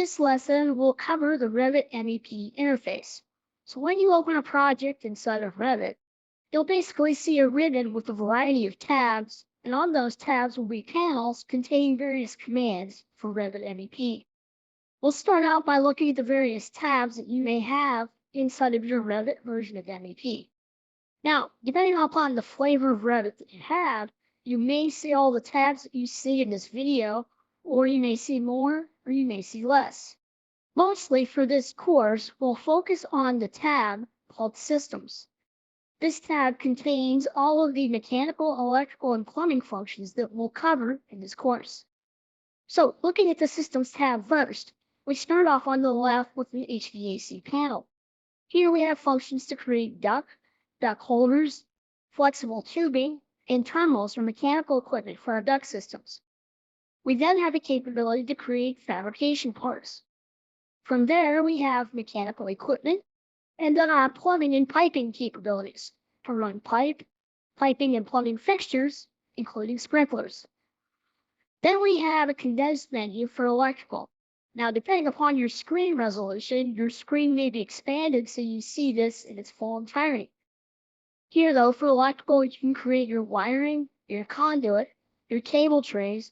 this lesson, we'll cover the Revit MEP interface. So when you open a project inside of Revit, you'll basically see a ribbon with a variety of tabs, and on those tabs will be panels containing various commands for Revit MEP. We'll start out by looking at the various tabs that you may have inside of your Revit version of MEP. Now, depending upon the flavor of Revit that you have, you may see all the tabs that you see in this video, or you may see more, or you may see less. Mostly for this course, we'll focus on the tab called Systems. This tab contains all of the mechanical, electrical, and plumbing functions that we'll cover in this course. So, looking at the Systems tab first, we start off on the left with the HVAC panel. Here we have functions to create duct holders, flexible tubing, and terminals for mechanical equipment for our duct systems. We then have the capability to create fabrication parts. From there, we have mechanical equipment, and then our plumbing and piping capabilities to run piping and plumbing fixtures, including sprinklers. Then we have a condensed menu for electrical. Now, depending upon your screen resolution, your screen may be expanded so you see this in its full entirety. Here, though, for electrical, you can create your wiring, your conduit, your cable trays,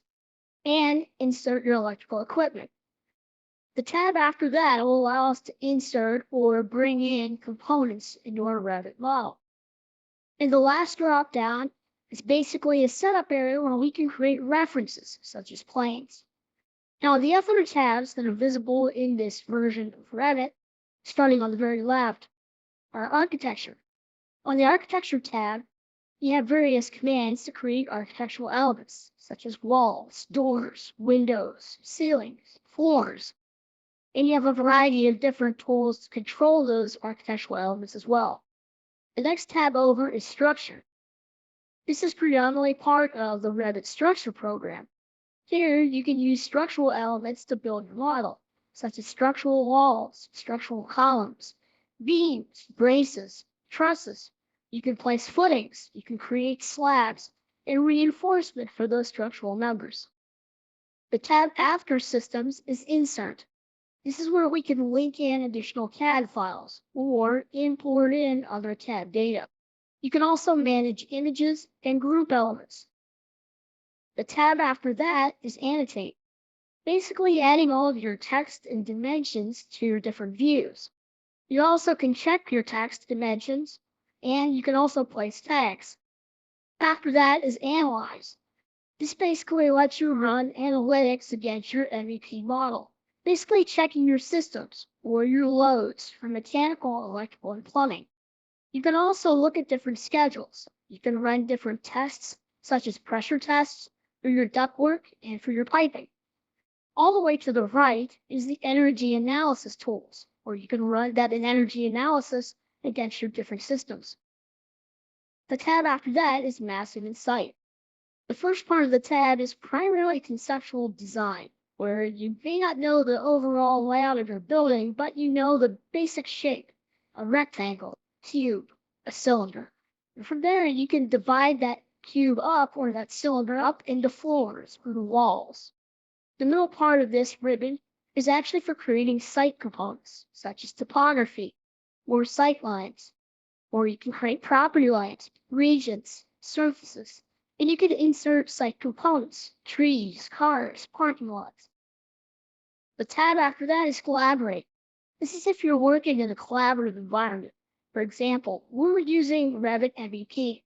and insert your electrical equipment. The tab after that will allow us to insert or bring in components into our Revit model. And the last drop down is basically a setup area where we can create references, such as planes. Now, the other tabs that are visible in this version of Revit, starting on the very left, are Architecture. On the Architecture tab, you have various commands to create architectural elements, such as walls, doors, windows, ceilings, floors. And you have a variety of different tools to control those architectural elements as well. The next tab over is Structure. This is predominantly part of the Revit Structure program. Here, you can use structural elements to build your model, such as structural walls, structural columns, beams, braces, trusses. You can place footings, you can create slabs, and reinforcement for those structural members. The tab after Systems is Insert. This is where we can link in additional CAD files or import in other CAD data. You can also manage images and group elements. The tab after that is Annotate, basically adding all of your text and dimensions to your different views. You also can check your text dimensions, and you can also place tags. After that is Analyze. This basically lets you run analytics against your MEP model, basically checking your systems or your loads for mechanical, electrical, and plumbing. You can also look at different schedules. You can run different tests, such as pressure tests, for your ductwork and for your piping. All the way to the right is the energy analysis tools, where you can run that energy analysis against your different systems. The tab after that is Massive and Site. The first part of the tab is primarily conceptual design, where you may not know the overall layout of your building, but you know the basic shape, a rectangle, cube, a cylinder. And from there, you can divide that cube up or that cylinder up into floors or walls. The middle part of this ribbon is actually for creating site components, such as topography or sight lines, or you can create property lines, regions, surfaces, and you can insert site components, trees, cars, parking lots. The tab after that is Collaborate. This is if you're working in a collaborative environment. For example, we're using Revit MEP,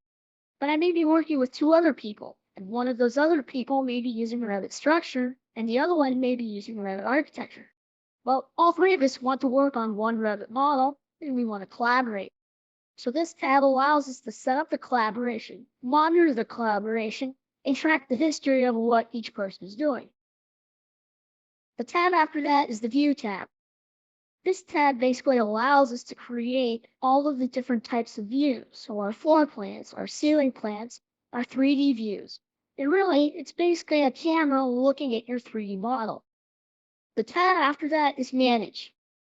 but I may be working with two other people, and one of those other people may be using Revit Structure, and the other one may be using Revit Architecture. Well, all three of us want to work on one Revit model, and we want to collaborate. So this tab allows us to set up the collaboration, monitor the collaboration, and track the history of what each person is doing. The tab after that is the View tab. This tab basically allows us to create all of the different types of views. So our floor plans, our ceiling plans, our 3D views. And really, it's basically a camera looking at your 3D model. The tab after that is Manage.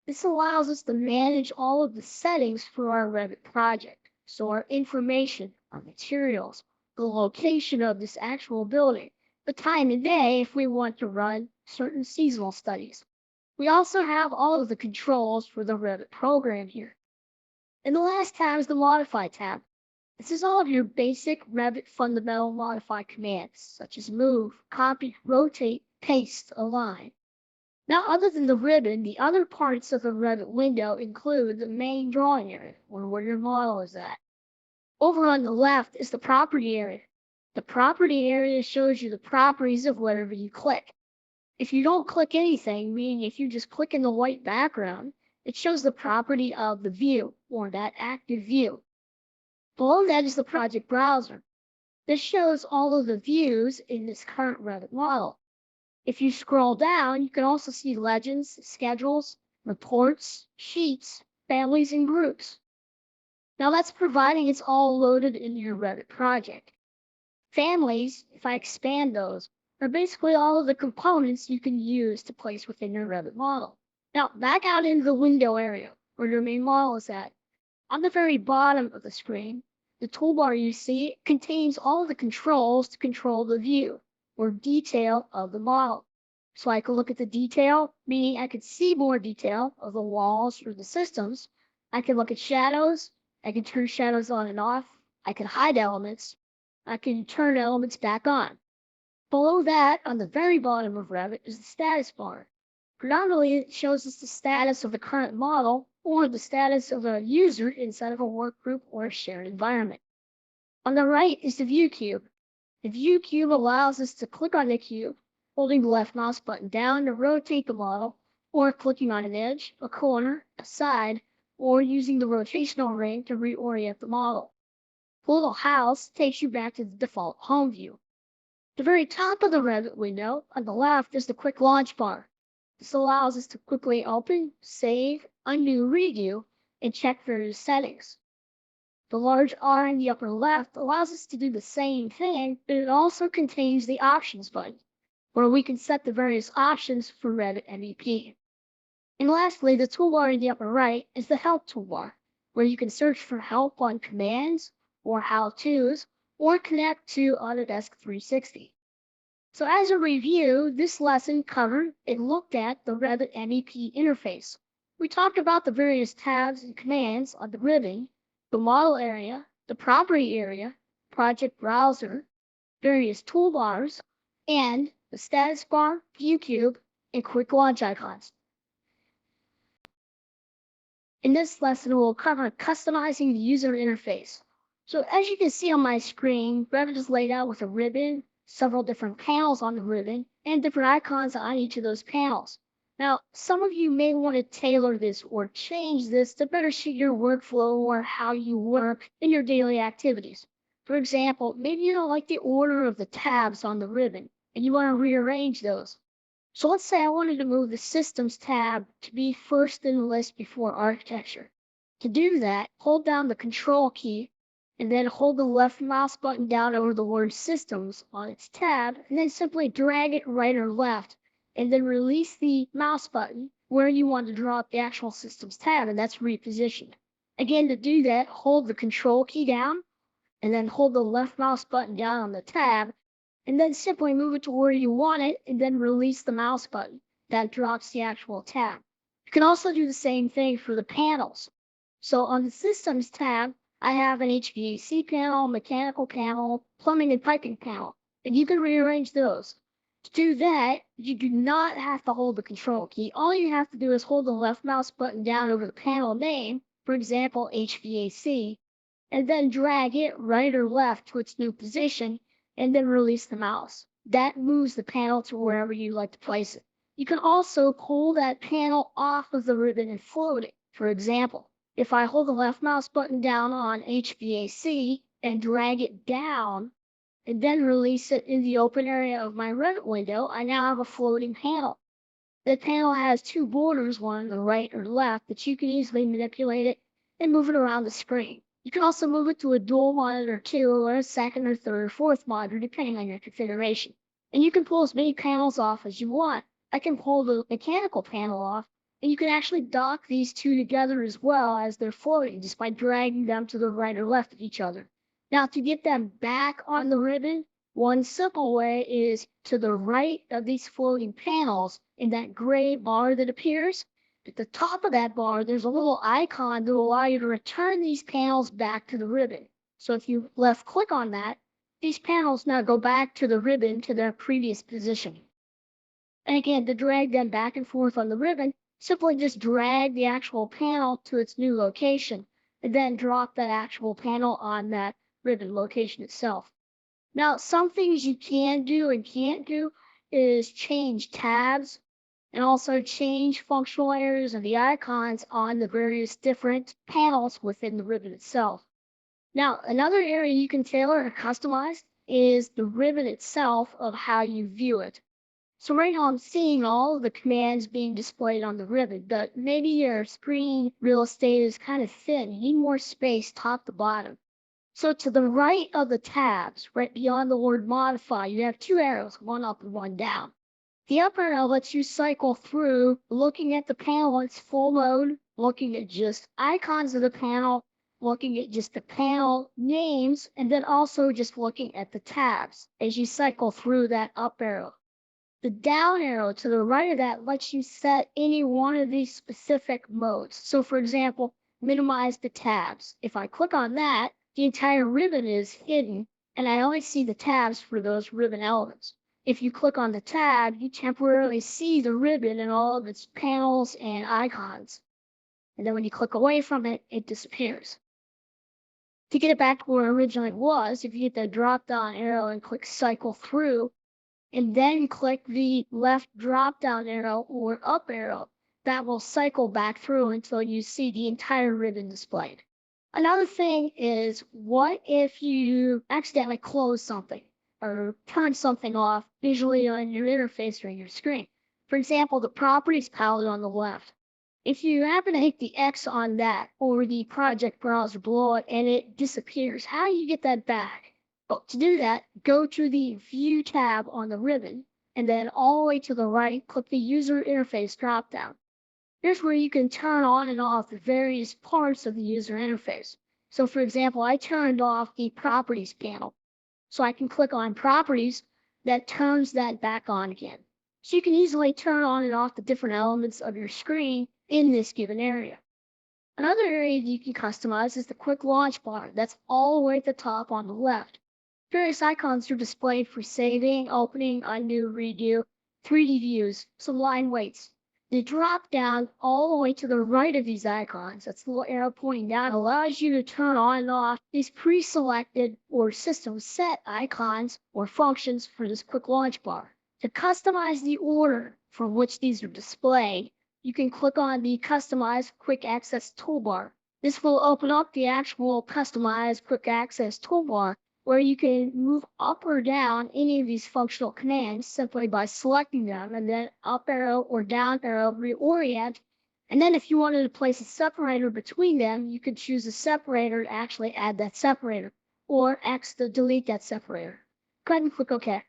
This allows us to manage all of the settings for our Revit project. So our information, our materials, the location of this actual building, the time of day if we want to run certain seasonal studies. We also have all of the controls for the Revit program here. And the last tab is the Modify tab. This is all of your basic Revit fundamental modify commands, such as move, copy, rotate, paste, align. Now, other than the ribbon, the other parts of the Revit window include the main drawing area, or where your model is at. Over on the left is the property area. The property area shows you the properties of whatever you click. If you don't click anything, meaning if you just click in the white background, it shows the property of the view, or that active view. Below that is the project browser. This shows all of the views in this current Revit model. If you scroll down, you can also see legends, schedules, reports, sheets, families, and groups. Now that's providing it's all loaded in your Revit project. Families, if I expand those, are basically all of the components you can use to place within your Revit model. Now back out into the window area, where your main model is at. On the very bottom of the screen, the toolbar you see contains all the controls to control the view, or detail of the model. So I can look at the detail, meaning I could see more detail of the walls or the systems. I can look at shadows. I can turn shadows on and off. I can hide elements. I can turn elements back on. Below that, on the very bottom of Revit, is the status bar. Predominantly, it shows us the status of the current model or the status of a user inside of a workgroup or a shared environment. On the right is the view cube. The view cube allows us to click on the cube, holding the left mouse button down to rotate the model, or clicking on an edge, a corner, a side, or using the rotational ring to reorient the model. The little house takes you back to the default home view. The very top of the Revit window on the left is the quick launch bar. This allows us to quickly open, save, undo, redo, and check various settings. The large R in the upper left allows us to do the same thing, but it also contains the Options button, where we can set the various options for Revit MEP. And lastly, the toolbar in the upper right is the Help toolbar, where you can search for help on commands or how-tos, or connect to Autodesk 360. So as a review, this lesson covered and looked at the Revit MEP interface. We talked about the various tabs and commands on the ribbon, the model area, the property area, project browser, various toolbars, and the status bar, view cube, and quick launch icons. In this lesson, we'll cover customizing the user interface. So as you can see on my screen, Revit is laid out with a ribbon, several different panels on the ribbon, and different icons on each of those panels. Now, some of you may want to tailor this or change this to better suit your workflow or how you work in your daily activities. For example, maybe you don't like the order of the tabs on the ribbon, and you want to rearrange those. So let's say I wanted to move the Systems tab to be first in the list before Architecture. To do that, hold down the Control key and then hold the left mouse button down over the word Systems on its tab, and then simply drag it right or left, and then release the mouse button where you want to drop the actual Systems tab, and that's repositioned. Again, to do that, hold the Control key down, and then hold the left mouse button down on the tab, and then simply move it to where you want it, and then release the mouse button. That drops the actual tab. You can also do the same thing for the panels. So on the Systems tab, I have an HVAC panel, mechanical panel, plumbing and piping panel, and you can rearrange those. To do that, you do not have to hold the Control key. All you have to do is hold the left mouse button down over the panel name, for example, HVAC, and then drag it right or left to its new position, and then release the mouse. That moves the panel to wherever you like to place it. You can also pull that panel off of the ribbon and float it. For example, if I hold the left mouse button down on HVAC and drag it down, and then release it in the open area of my Revit window, I now have a floating panel. The panel has two borders, one on the right or left, but you can easily manipulate it and move it around the screen. You can also move it to a dual monitor too, or a second or third or fourth monitor, depending on your configuration. And you can pull as many panels off as you want. I can pull the mechanical panel off, and you can actually dock these two together as well as they're floating, just by dragging them to the right or left of each other. Now, to get them back on the ribbon, One simple way is to the right of these floating panels in that gray bar that appears. At the top of that bar, there's a little icon that will allow you to return these panels back to the ribbon. So if you left click on that, these panels now go back to the ribbon to their previous position. And again, to drag them back and forth on the ribbon, simply just drag the actual panel to its new location, and then drop that actual panel on that ribbon location itself. Now, some things you can do and can't do is change tabs and also change functional areas of the icons on the various different panels within the ribbon itself. Now, another area you can tailor and customize is the ribbon itself of how you view it. So right now I'm seeing all of the commands being displayed on the ribbon, but maybe your screen real estate is kind of thin. You need more space top to bottom. So to the right of the tabs, right beyond the word modify, you have two arrows, one up and one down. The up arrow lets you cycle through looking at the panel in its full mode, looking at just icons of the panel, looking at just the panel names, and then also just looking at the tabs as you cycle through that up arrow. The down arrow to the right of that lets you set any one of these specific modes. So for example, minimize the tabs. If I click on that, the entire ribbon is hidden and I only see the tabs for those ribbon elements. If you click on the tab, you temporarily see the ribbon and all of its panels and icons. And then when you click away from it, it disappears. To get it back to where it originally was, if you hit the drop down arrow and click cycle through, and then click the left drop-down arrow or up arrow. That will cycle back through until you see the entire ribbon displayed. Another thing is, what if you accidentally close something or turn something off visually on your interface or your screen? For example, the properties palette on the left. If you happen to hit the X on that or the project browser below it and it disappears, how do you get that back? Well, to do that, go to the View tab on the ribbon, and then all the way to the right, click the User Interface dropdown. Here's where you can turn on and off the various parts of the user interface. So for example, I turned off the Properties panel. So I can click on Properties, that turns that back on again. So you can easily turn on and off the different elements of your screen in this given area. Another area that you can customize is the Quick Launch bar. That's all the way at the top on the left. Various icons are displayed for saving, opening, undo, redo, 3D views, some line weights. The drop down all the way to the right of these icons, that's the little arrow pointing down, allows you to turn on and off these pre-selected or system set icons or functions for this quick launch bar. To customize the order for which these are displayed, you can click on the Customize Quick Access toolbar. This will open up the actual Customize Quick Access toolbar where you can move up or down any of these functional commands simply by selecting them and then up arrow or down arrow reorient. And then if you wanted to place a separator between them, you could choose a separator to actually add that separator or X to delete that separator. Go ahead and click OK.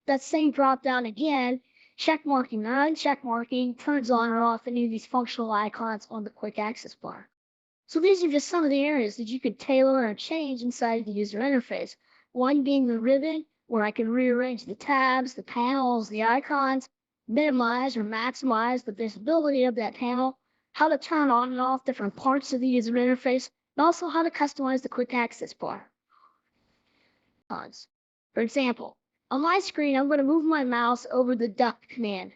That same drop down again, check marking and uncheck marking turns on or off any of these functional icons on the quick access bar. So these are just some of the areas that you could tailor and change inside the user interface. One being the ribbon, where I can rearrange the tabs, the panels, the icons, minimize or maximize the visibility of that panel, how to turn on and off different parts of the user interface, and also how to customize the quick access bar. For example, on my screen, I'm going to move my mouse over the duck command,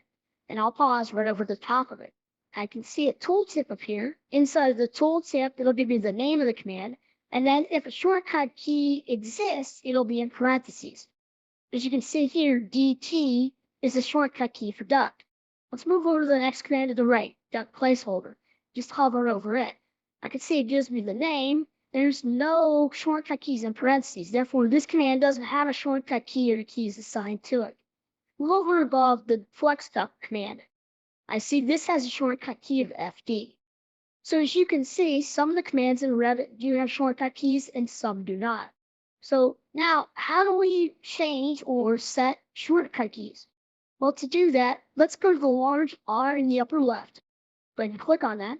and I'll pause right over the top of it. I can see a tooltip appear. Inside of the tooltip, it'll give me the name of the command, and then if a shortcut key exists, it'll be in parentheses. As you can see here, DT is the shortcut key for duck. Let's move over to the next command to the right, duck placeholder. Just hover over it. I can see it gives me the name. There's no shortcut keys in parentheses. Therefore, this command doesn't have a shortcut key or keys assigned to it. Move over above the flex duck command. I see this has a shortcut key of FD. So as you can see, some of the commands in Revit do have shortcut keys and some do not. So now, how do we change or set shortcut keys? Well, to do that, let's go to the large R in the upper left. Go ahead and click on that.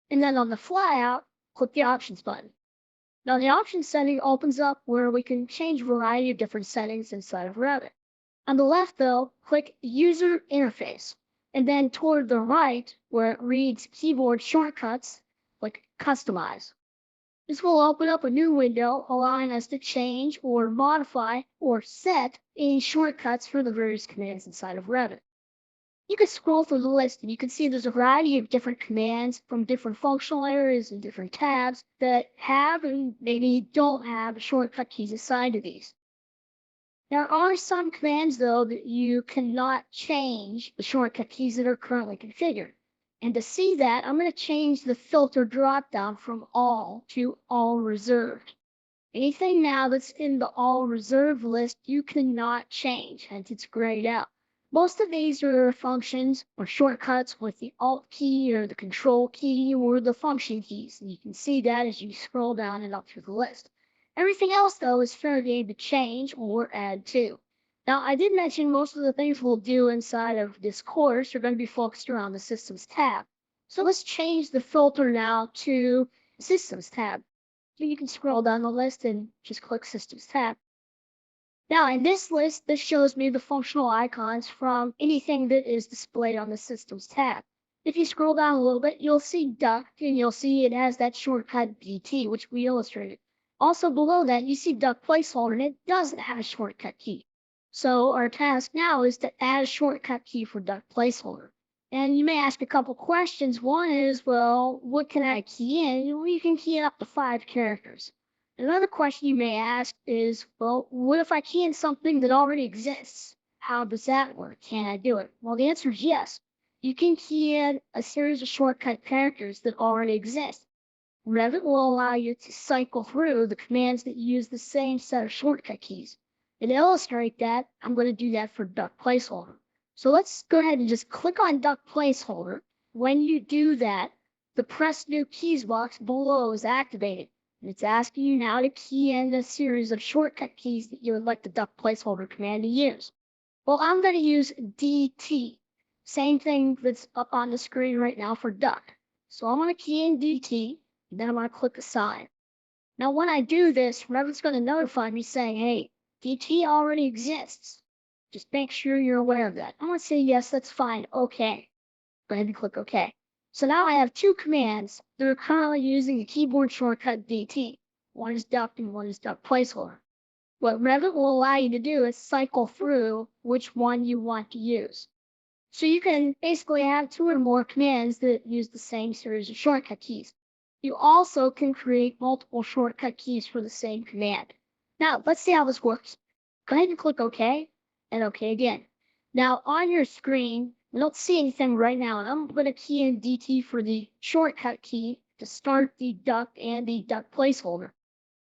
And then on the flyout, click the Options button. Now the option setting opens up where we can change a variety of different settings inside of Revit. On the left though, click User Interface, and then toward the right, where it reads Keyboard Shortcuts, click Customize. This will open up a new window allowing us to change or modify or set any shortcuts for the various commands inside of Revit. You can scroll through the list and you can see there's a variety of different commands from different functional areas and different tabs that have and maybe don't have shortcut keys assigned to these. There are some commands, though, that you cannot change the shortcut keys that are currently configured. And to see that, I'm going to change the filter dropdown from all to all reserved. Anything now that's in the all reserved list, you cannot change, hence it's grayed out. Most of these are functions or shortcuts with the Alt key or the Control key or the function keys. And you can see that as you scroll down and up through the list. Everything else, though, is fair game to change or add to. Now, I did mention most of the things we'll do inside of this course are going to be focused around the Systems tab. So let's change the filter now to Systems tab. So you can scroll down the list and just click Systems tab. Now, in this list, this shows me the functional icons from anything that is displayed on the Systems tab. If you scroll down a little bit, you'll see Duct, and you'll see it has that shortcut DT, which we illustrated. Also below that, you see Duct Placeholder, and it doesn't have a shortcut key. So our task now is to add a shortcut key for Duct Placeholder. And you may ask a couple questions. One is, well, what can I key in? Well, you can key in up to 5 characters. Another question you may ask is, well, what if I key in something that already exists? How does that work? Can I do it? Well, the answer is yes. You can key in a series of shortcut characters that already exist. Revit will allow you to cycle through the commands that use the same set of shortcut keys. And to illustrate that, I'm going to do that for Duct Placeholder. So let's go ahead and just click on Duct Placeholder. When you do that, the Press New Keys box below is activated. And it's asking you now to key in a series of shortcut keys that you would like the Duct Placeholder command to use. Well, I'm going to use DT. Same thing that's up on the screen right now for Duct. So I'm going to key in DT, and then I'm going to click Assign. Now, when I do this, Revit's going to notify me saying, hey, DT already exists. Just make sure you're aware of that. I'm going to say, yes, that's fine. OK. Go ahead and click OK. So now I have 2 commands that are currently using the keyboard shortcut DT. One is Duct and one is Duct Placeholder. What Revit will allow you to do is cycle through which one you want to use. So you can basically have 2 or more commands that use the same series of shortcut keys. You also can create multiple shortcut keys for the same command. Now, let's see how this works. Go ahead and click OK, and OK again. Now, on your screen, we don't see anything right now, and I'm going to key in DT for the shortcut key to start the Duct and the Duct Placeholder.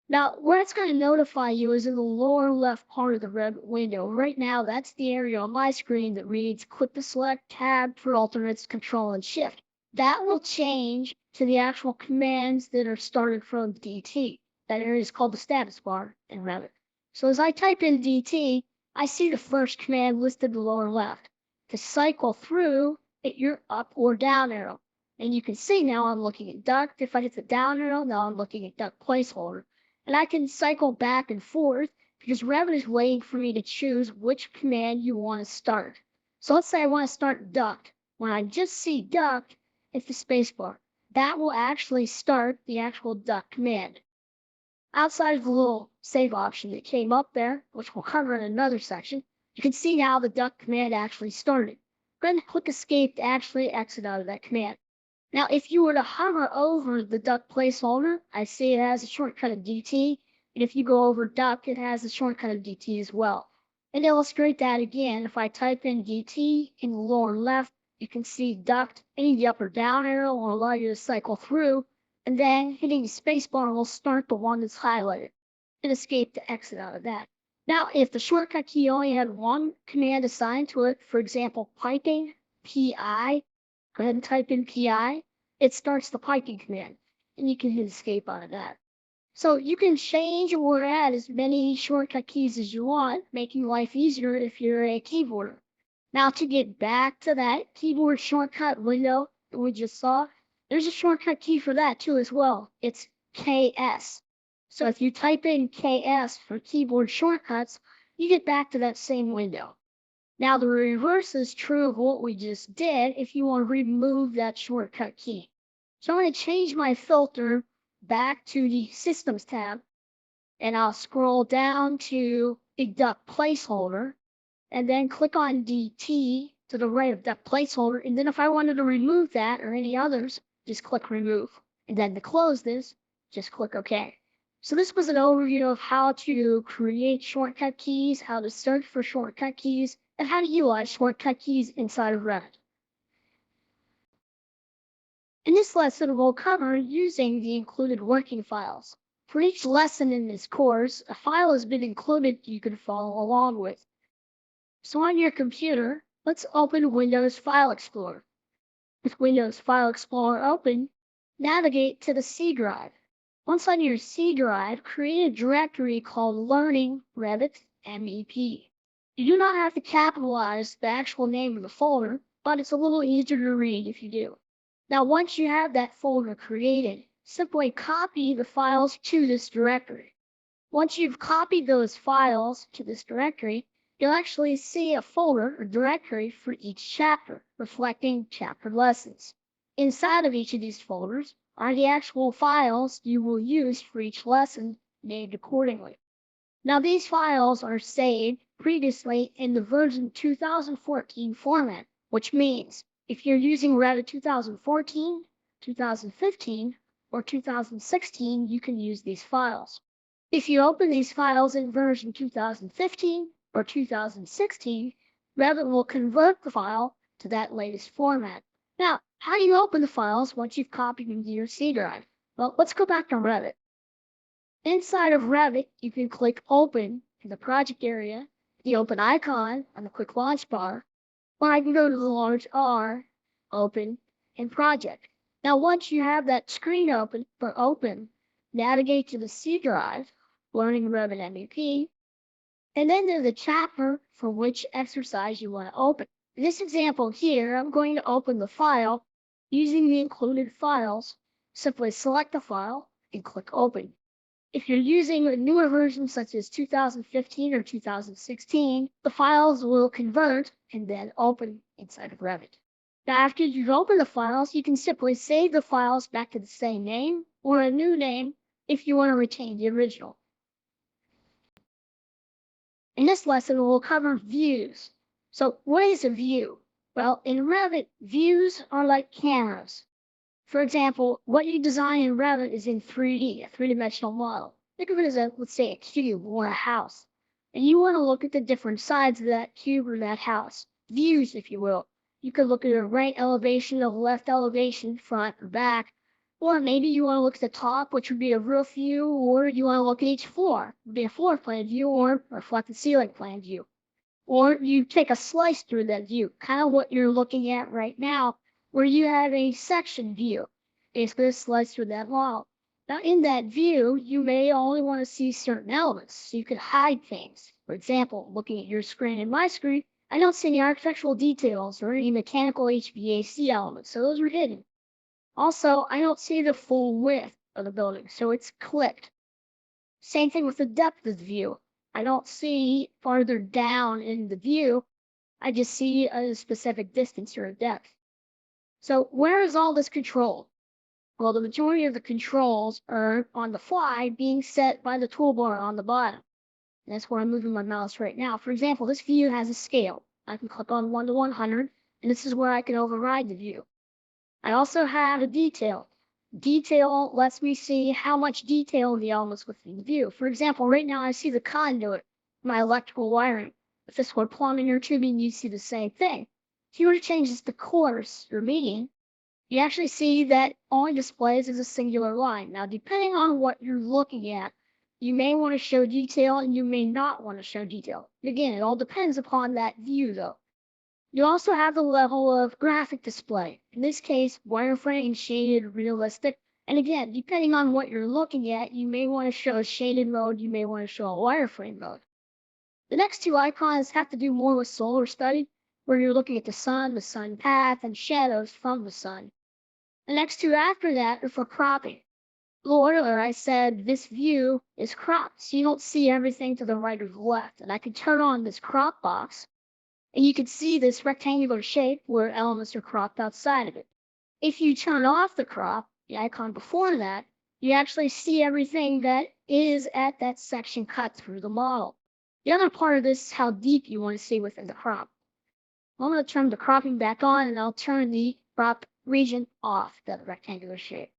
Now, where it's going to notify you is in the lower left part of the Revit window. Right now, that's the area on my screen that reads Click the Select tab for alternates, Control, and Shift. That will change to the actual commands that are started from DT. That area is called the status bar in Revit. So as I type in DT, I see the first command listed in the lower left. To cycle through, hit your up or down arrow. And you can see now I'm looking at Duct. If I hit the down arrow, now I'm looking at Duct Placeholder. And I can cycle back and forth because Revit is waiting for me to choose which command you want to start. So let's say I want to start Duct. When I just see Duct, hit the spacebar. That will actually start the actual Duct command. Outside of the little save option that came up there, which we'll cover in another section, you can see now the Duct command actually started. Go ahead and click Escape to actually exit out of that command. Now, if you were to hover over the Duct Placeholder, I see it has a shortcut of DT, and if you go over Duct, it has a shortcut of DT as well. And to illustrate that again, if I type in DT in the lower left, you can see Duct, hitting the up or down arrow will allow you to cycle through, and then hitting the spacebar will start the one that's highlighted, and Escape to exit out of that. Now, if the shortcut key only had one command assigned to it, for example, piping, PI, go ahead and type in PI. It starts the piping command, and you can hit escape out of that. So you can change or add as many shortcut keys as you want, making life easier if you're a keyboarder. Now to get back to that keyboard shortcut window that we just saw, there's a shortcut key for that too as well. It's KS. So if you type in KS for keyboard shortcuts, you get back to that same window. Now the reverse is true of what we just did if you want to remove that shortcut key. So I'm going to change my filter back to the Systems tab, and I'll scroll down to the duct placeholder, and then click on the T to the right of that placeholder. And then if I wanted to remove that or any others, just click remove. And then to close this, just click OK. So this was an overview of how to create shortcut keys, how to search for shortcut keys, and how to utilize shortcut keys inside of Revit. In this lesson, we'll cover using the included working files. For each lesson in this course, a file has been included you can follow along with. So on your computer, let's open Windows File Explorer. With Windows File Explorer open, navigate to the C drive. Once on your C drive, create a directory called Learning Revit MEP. You do not have to capitalize the actual name of the folder, but it's a little easier to read if you do. Now, once you have that folder created, simply copy the files to this directory. Once you've copied those files to this directory, you'll actually see a folder or directory for each chapter, reflecting chapter lessons. Inside of each of these folders are the actual files you will use for each lesson, named accordingly. Now these files are saved previously in the version 2014 format, which means if you're using Revit 2014, 2015, or 2016, you can use these files. If you open these files in version 2015 or 2016, Revit will convert the file to that latest format. Now, how do you open the files once you've copied them to your C drive? Well, let's go back to Revit. Inside of Revit, you can click Open in the project area, the Open icon on the Quick Launch bar, or I can go to the large R, Open, and Project. Now, once you have that screen open for Open, navigate to the C drive, Learning Revit MEP, and then to the chapter for which exercise you want to open. In this example here, I'm going to open the file using the included files. Simply select the file and click Open. If you're using a newer version such as 2015 or 2016, the files will convert and then open inside of Revit. Now, after you've opened the files, you can simply save the files back to the same name or a new name if you want to retain the original. In this lesson, we'll cover views. So what is a view? Well, in Revit, views are like cameras. For example, what you design in Revit is in 3D, a three-dimensional model. Think of it as let's say, a cube or a house. And you want to look at the different sides of that cube or that house. Views, if you will. You could look at a right elevation, a left elevation, front or back. Or maybe you want to look at the top, which would be a roof view, or you want to look at each floor. It would be a floor plan view or a reflected ceiling plan view. Or you take a slice through that view, kind of what you're looking at right now, where you have a section view, basically a slice through that model. Now in that view, you may only want to see certain elements, so you could hide things. For example, looking at your screen and my screen, I don't see any architectural details or any mechanical HVAC elements, so those are hidden. Also, I don't see the full width of the building, so it's clipped. Same thing with the depth of the view. I don't see farther down in the view, I just see a specific distance or a depth. So where is all this controlled? Well, the majority of the controls are on the fly being set by the toolbar on the bottom. And that's where I'm moving my mouse right now. For example, this view has a scale. I can click on 1 to 100, and this is where I can override the view. I also have a detail. Detail lets me see how much detail in the elements within the view. For example, right now I see the conduit, my electrical wiring. If this were plumbing or tubing, you'd see the same thing. If you were to change this to coarse or medium, you actually see that only displays as a singular line. Now, depending on what you're looking at, you may want to show detail and you may not want to show detail. Again, it all depends upon that view, though. You also have the level of graphic display. In this case, wireframe, shaded, realistic. And again, depending on what you're looking at, you may want to show a shaded mode, you may want to show a wireframe mode. The next two icons have to do more with solar study, where you're looking at the sun path, and shadows from the sun. The next two after that are for cropping. Earlier I said this view is cropped, so you don't see everything to the right or the left. And I can turn on this crop box, and you can see this rectangular shape where elements are cropped outside of it. If you turn off the crop, the icon before that, you actually see everything that is at that section cut through the model. The other part of this is how deep you want to see within the crop. I'm going to turn the cropping back on, and I'll turn the crop region off, that rectangular shape.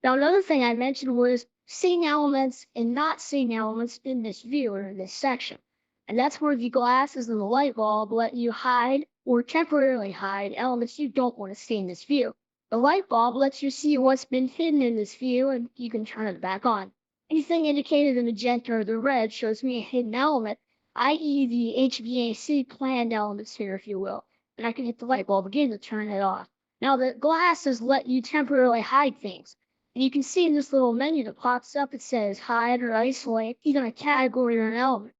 Now, another thing I mentioned was seeing elements and not seeing elements in this view or in this section. And that's where the glasses and the light bulb let you hide or temporarily hide elements you don't want to see in this view. The light bulb lets you see what's been hidden in this view, and you can turn it back on. Anything indicated in magenta or the red shows me a hidden element, i.e. the HVAC planned elements here, if you will. And I can hit the light bulb again to turn it off. Now, the glasses let you temporarily hide things. And you can see in this little menu that pops up, it says hide or isolate either a category or an element.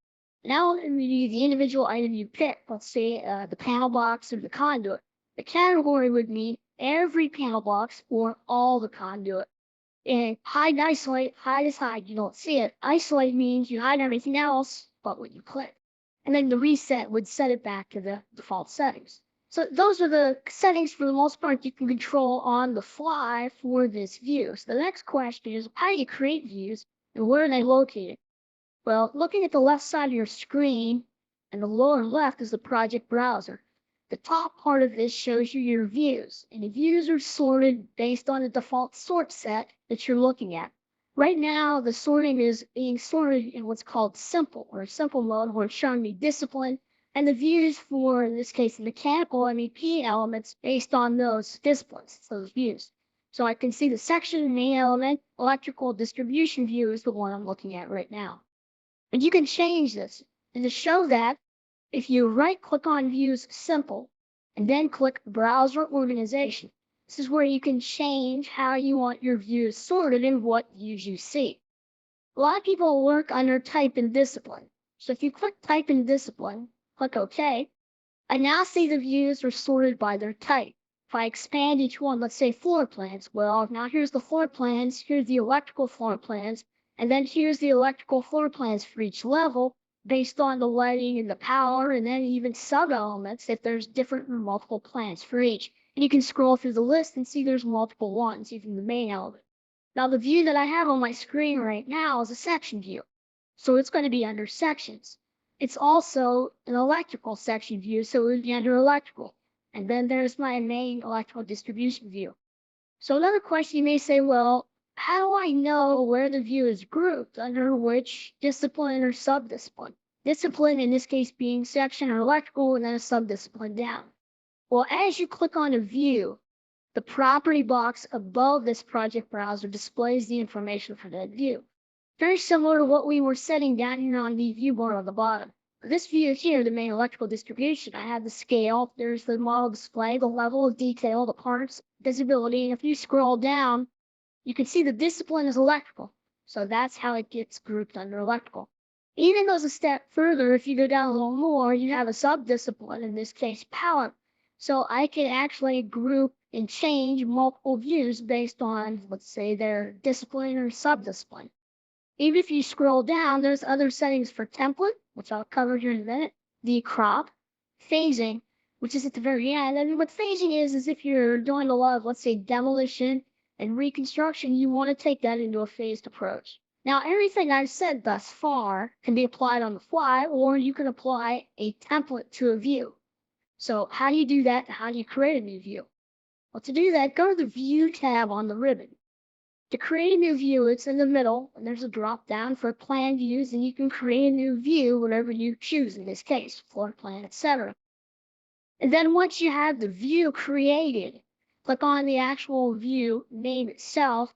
Now, the individual item you pick, let's say the panel box or the conduit, the category would mean every panel box or all the conduit. And hide and isolate, hide is hide, you don't see it. Isolate means you hide everything else but what you click. And then the reset would set it back to the default settings. So those are the settings for the most part you can control on the fly for this view. So the next question is, how do you create views and where are they located? Well, looking at the left side of your screen and the lower left is the project browser. The top part of this shows you your views, and the views are sorted based on the default sort set that you're looking at. Right now, the sorting is being sorted in what's called simple or simple mode, where it's showing me discipline and the views for, in this case, mechanical MEP elements based on those disciplines, those views. So I can see the section, main element, electrical distribution view is the one I'm looking at right now. And you can change this. And to show that, if you right-click on Views Simple, and then click Browser Organization, this is where you can change how you want your views sorted and what views you see. A lot of people work under Type and Discipline. So if you click Type and Discipline, click OK, I now see the views are sorted by their type. If I expand each one, let's say floor plans, well, now here's the floor plans, here's the electrical floor plans, and then here's the electrical floor plans for each level based on the lighting and the power, and then even sub-elements if there's different or multiple plans for each. And you can scroll through the list and see there's multiple ones, even the main element. Now the view that I have on my screen right now is a section view. So it's going to be under sections. It's also an electrical section view, so it would be under electrical. And then there's my main electrical distribution view. So another question you may say, well, how do I know where the view is grouped under which discipline or subdiscipline? Discipline in this case being section or electrical and then a subdiscipline down. Well, as you click on a view, the property box above this project browser displays the information for that view. Very similar to what we were setting down here on the view bar on the bottom. This view here, the main electrical distribution, I have the scale, there's the model display, the level of detail, the parts, visibility, and if you scroll down, you can see the discipline is electrical. So that's how it gets grouped under electrical. Even goes a step further, if you go down a little more, you have a subdiscipline, in this case power. So I can actually group and change multiple views based on, let's say, their discipline or subdiscipline. Even if you scroll down, there's other settings for template, which I'll cover here in a minute, the crop, phasing, which is at the very end. And what phasing is if you're doing a lot of, let's say, demolition and reconstruction, you want to take that into a phased approach. Now, everything I've said thus far can be applied on the fly, or you can apply a template to a view. So how do you do that? How do you create a new view? Well, to do that, go to the View tab on the ribbon. To create a new view, it's in the middle, and there's a drop down for plan views, and you can create a new view, whatever you choose in this case, floor plan, etc. And then once you have the view created, click on the actual view name itself,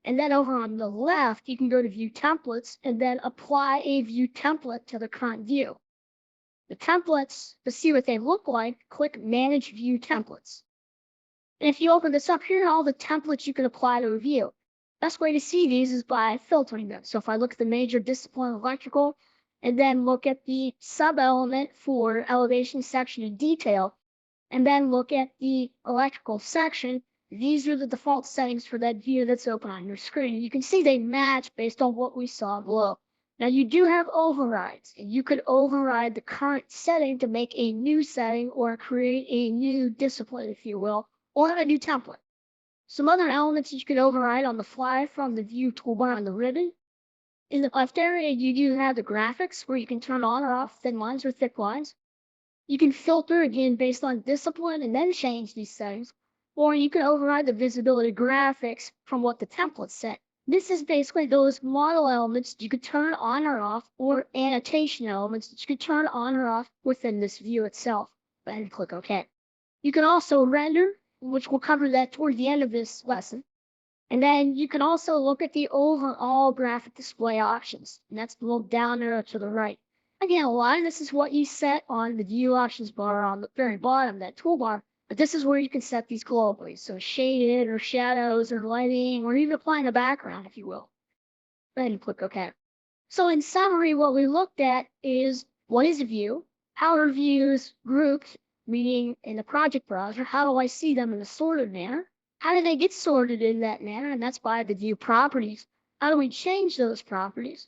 and then over on the left, you can go to View Templates, and then apply a view template to the current view. The templates, to see what they look like, click Manage View Templates. And if you open this up, here are all the templates you can apply to a view. Best way to see these is by filtering them. So if I look at the major discipline electrical and then look at the sub-element for elevation, section, and detail, and then look at the electrical section, These are the default settings for that view that's open on your screen. You can see they match based on what we saw below. Now you do have overrides, and you could override the current setting to make a new setting or create a new discipline, if you will, or a new template. Some other elements you could override on the fly from the view toolbar on the ribbon. In the left area, you do have the graphics where you can turn on or off thin lines or thick lines. You can filter again based on discipline and then change these settings, or you can override the visibility graphics from what the template set. This is basically those model elements you could turn on or off, or annotation elements that you could turn on or off within this view itself. And click OK. You can also render, which we'll cover that toward the end of this lesson. And then you can also look at the overall graphic display options, and that's the little down arrow to the right. Again, a lot of this is what you set on the view options bar on the very bottom, that toolbar, but this is where you can set these globally. So shaded or shadows or lighting or even applying a background, if you will. Then click OK. So in summary, what we looked at is what is a view, how are views grouped, meaning in the project browser, how do I see them in a sorted manner? How do they get sorted in that manner? And that's by the view properties. How do we change those properties?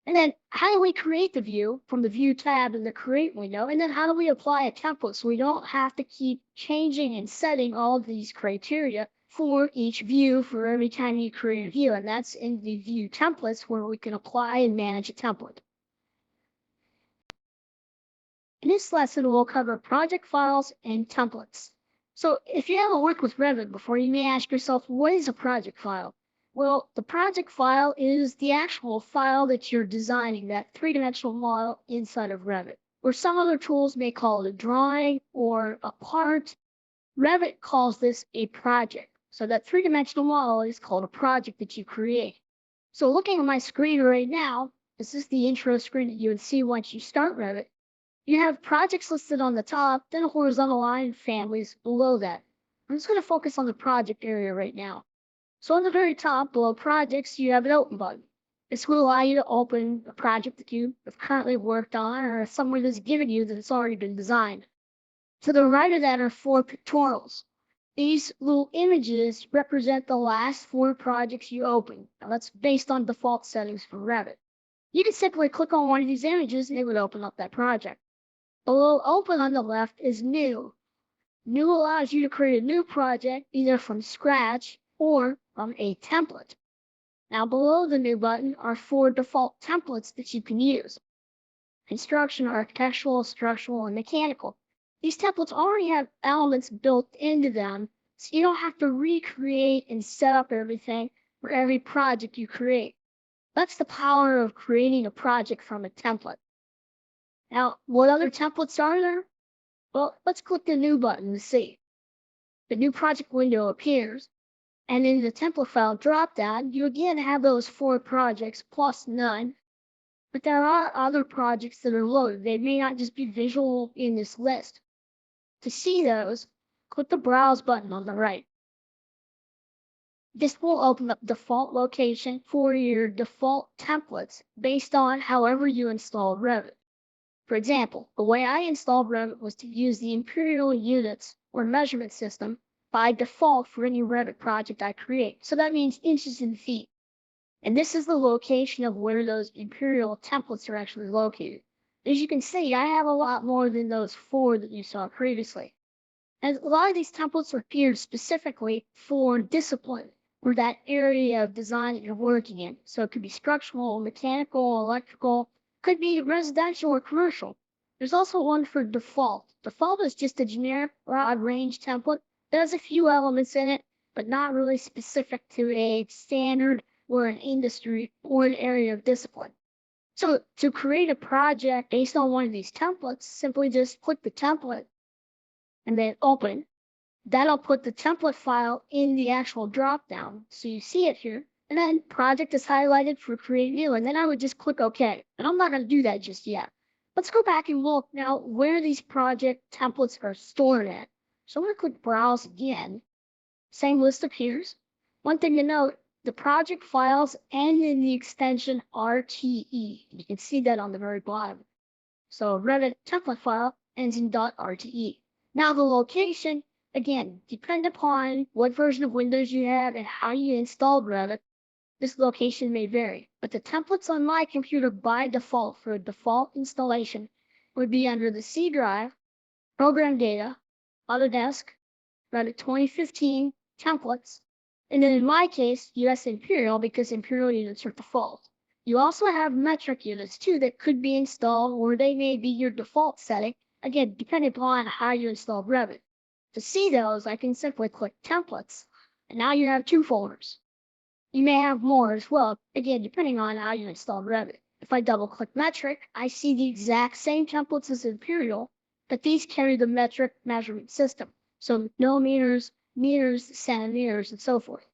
And then how do we create the view from the View tab in the Create window? And then how do we apply a template so we don't have to keep changing and setting all of these criteria for each view for every time you create a view? And that's in the View templates where we can apply and manage a template. In this lesson, we'll cover project files and templates. So if you haven't worked with Revit before, you may ask yourself, what is a project file? Well, the project file is the actual file that you're designing, that three-dimensional model inside of Revit. Or some other tools may call it a drawing or a part. Revit calls this a project. So that three-dimensional model is called a project that you create. So looking at my screen right now, this is the intro screen that you would see once you start Revit. You have projects listed on the top, then a horizontal line and families below that. I'm just going to focus on the project area right now. So on the very top, below projects, you have an open button. This will allow you to open a project that you have currently worked on or somewhere that's given you that it's already been designed. To the right of that are 4 pictorials. These little images represent the last 4 projects you opened. Now that's based on default settings for Revit. You can simply click on one of these images and it would open up that project. Below open on the left is new. New allows you to create a new project either from scratch or from a template. Now below the new button are 4 default templates that you can use. Construction, architectural, structural, and mechanical. These templates already have elements built into them, so you don't have to recreate and set up everything for every project you create. That's the power of creating a project from a template. Now, what other templates are there? Well, let's click the New button to see. The new project window appears, and in the template file dropdown, you again have those 4 projects plus none. But there are other projects that are loaded. They may not just be visual in this list. To see those, click the Browse button on the right. This will open up the default location for your default templates based on however you installed Revit. For example, the way I installed Revit was to use the imperial units or measurement system by default for any Revit project I create. So that means inches and feet. And this is the location of where those imperial templates are actually located. As you can see, I have a lot more than those 4 that you saw previously. And a lot of these templates are geared specifically for discipline or that area of design that you're working in. So it could be structural, mechanical, electrical, could be residential or commercial. There's also one for default. Default is just a generic broad range template that has a few elements in it, but not really specific to a standard or an industry or an area of discipline. So to create a project based on one of these templates, simply just click the template and then open. That'll put the template file in the actual dropdown. So you see it here. And then project is highlighted for create new. And then I would just click OK. And I'm not going to do that just yet. Let's go back and look now where these project templates are stored at. So I'm going to click Browse again. Same list appears. One thing to note, the project files end in the extension RTE. You can see that on the very bottom. So Revit template file ends in .rte. Now the location Again, depending upon what version of Windows you have and how you installed Revit, this location may vary, but the templates on my computer by default for a default installation would be under the C drive, Program Data, Autodesk, Revit 2015, Templates, and then in my case, US Imperial because Imperial units are default. You also have metric units too that could be installed or they may be your default setting, again, depending upon how you install Revit. To see those, I can simply click Templates, and now you have two folders. You may have more as well, again, depending on how you install Revit. If I double click metric, I see the exact same templates as Imperial, but these carry the metric measurement system. So millimeters, meters, centimeters, and so forth.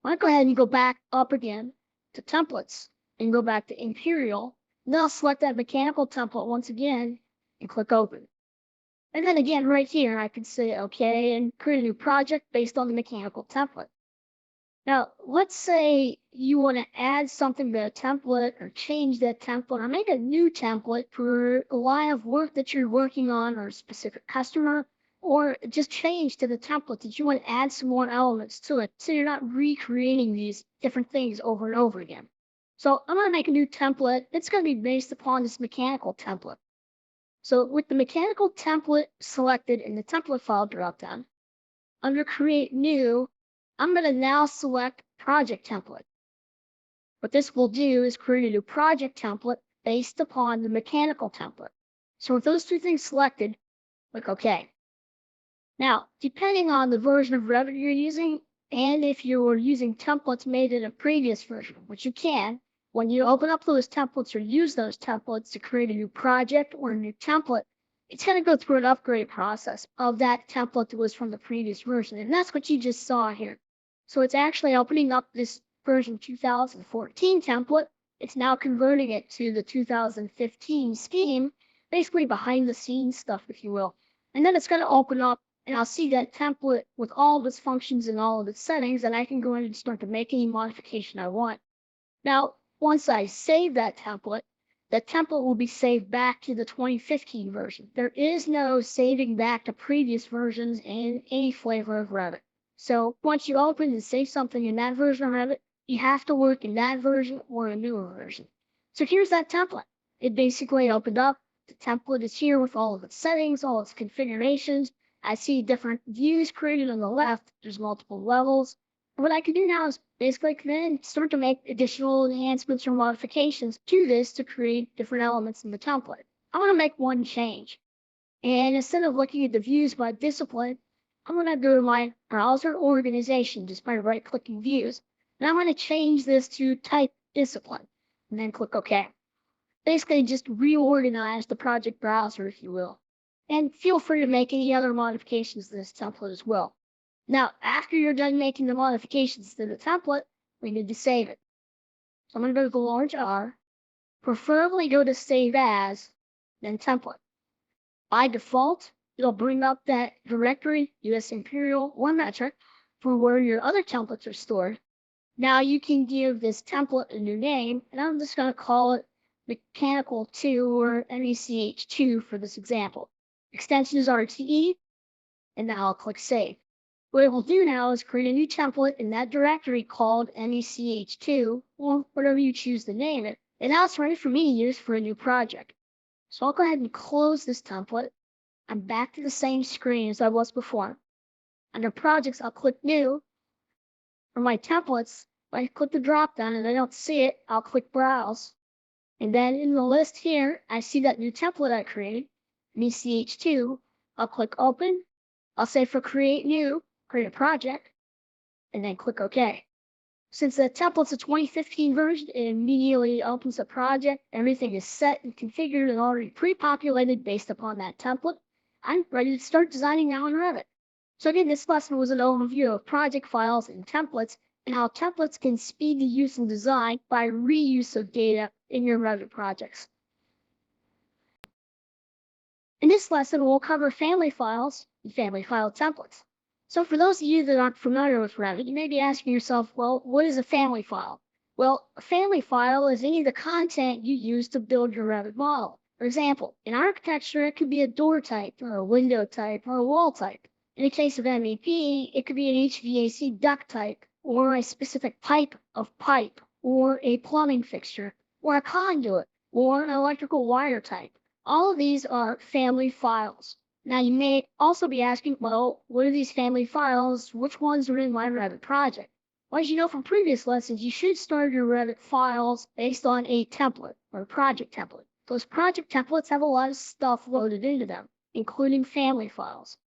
I'll go ahead and go back up again to templates and go back to Imperial. And then I'll select that mechanical template once again and click open. And then again, right here, I can say OK and create a new project based on the mechanical template. Now, let's say you want to add something to a template or change that template or make a new template for a line of work that you're working on or a specific customer, or just change to the template that you want to add some more elements to it so you're not recreating these different things over and over again. So I'm going to make a new template. It's going to be based upon this mechanical template. So with the mechanical template selected in the template file dropdown, under Create New, I'm going to now select Project Template. What this will do is create a new project template based upon the mechanical template. So with those two things selected, click OK. Now, depending on the version of Revit you're using, and if you were using templates made in a previous version, which you can, when you open up those templates or use those templates to create a new project or a new template, it's going to go through an upgrade process of that template that was from the previous version. And that's what you just saw here. So it's actually opening up this version 2014 template. It's now converting it to the 2015 scheme, basically behind the scenes stuff, if you will. And then it's going to open up and I'll see that template with all of its functions and all of its settings, and I can go in and start to make any modification I want. Now, once I save that template will be saved back to the 2015 version. There is no saving back to previous versions in any flavor of Revit. So once you open and save something in that version of Revit, you have to work in that version or a newer version. So here's that template. It basically opened up. The template is here with all of its settings, all its configurations. I see different views created on the left. There's multiple levels. What I can do now is basically come in and start to make additional enhancements or modifications to this to create different elements in the template. I want to make one change. And instead of looking at the views by discipline, I'm going to go to my browser organization just by right-clicking views. And I'm going to change this to type discipline and then click OK. Basically just reorganize the project browser, if you will. And feel free to make any other modifications to this template as well. Now, after you're done making the modifications to the template, we need to save it. So I'm going to go to the large R, preferably go to Save As, then Template. By default, it'll bring up that directory, US Imperial or Metric, for where your other templates are stored. Now you can give this template a new name, and I'm just going to call it Mechanical 2 or MECH2 for this example. Extension is RTE, and now I'll click Save. What it will do now is create a new template in that directory called MECH2, or whatever you choose to name it, and now it's ready for me to use for a new project. So I'll go ahead and close this template. I'm back to the same screen as I was before. Under Projects, I'll click New. For my templates, if I click the drop-down and I don't see it, I'll click Browse. And then in the list here, I see that new template I created, MECH2. I'll click Open. I'll say for Create New, create a project, and then click OK. Since the template's a 2015 version, it immediately opens a project. Everything is set and configured and already pre-populated based upon that template. I'm ready to start designing now in Revit. So again, this lesson was an overview of project files and templates and how templates can speed the use and design by reuse of data in your Revit projects. In this lesson, we'll cover family files and family file templates. So for those of you that aren't familiar with Revit, you may be asking yourself, well, what is a family file? Well, a family file is any of the content you use to build your Revit model. For example, in architecture, it could be a door type or a window type or a wall type. In the case of MEP, it could be an HVAC duct type, or a specific type of pipe, or a plumbing fixture, or a conduit, or an electrical wire type. All of these are family files. Now you may also be asking, well, what are these family files? Which ones are in my Revit project? Well, as you know from previous lessons, you should start your Revit files based on a template or a project template. Those project templates have a lot of stuff loaded into them, including family files.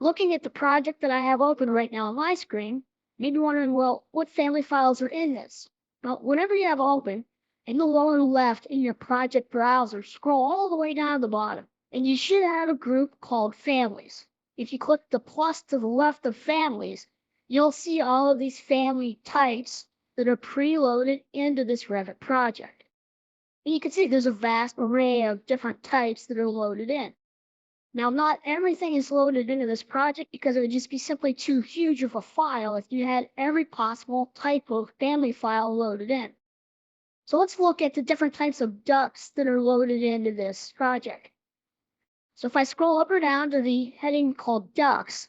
Looking at the project that I have open right now on my screen, you may be wondering, well, what family files are in this? Well, whatever you have open, in the lower left in your project browser, scroll all the way down to the bottom, and you should have a group called Families. If you click the plus to the left of Families, you'll see all of these family types that are preloaded into this Revit project. And you can see there's a vast array of different types that are loaded in. Now, not everything is loaded into this project because it would just be simply too huge of a file if you had every possible type of family file loaded in. So let's look at the different types of ducts that are loaded into this project. So if I scroll up or down to the heading called ducts,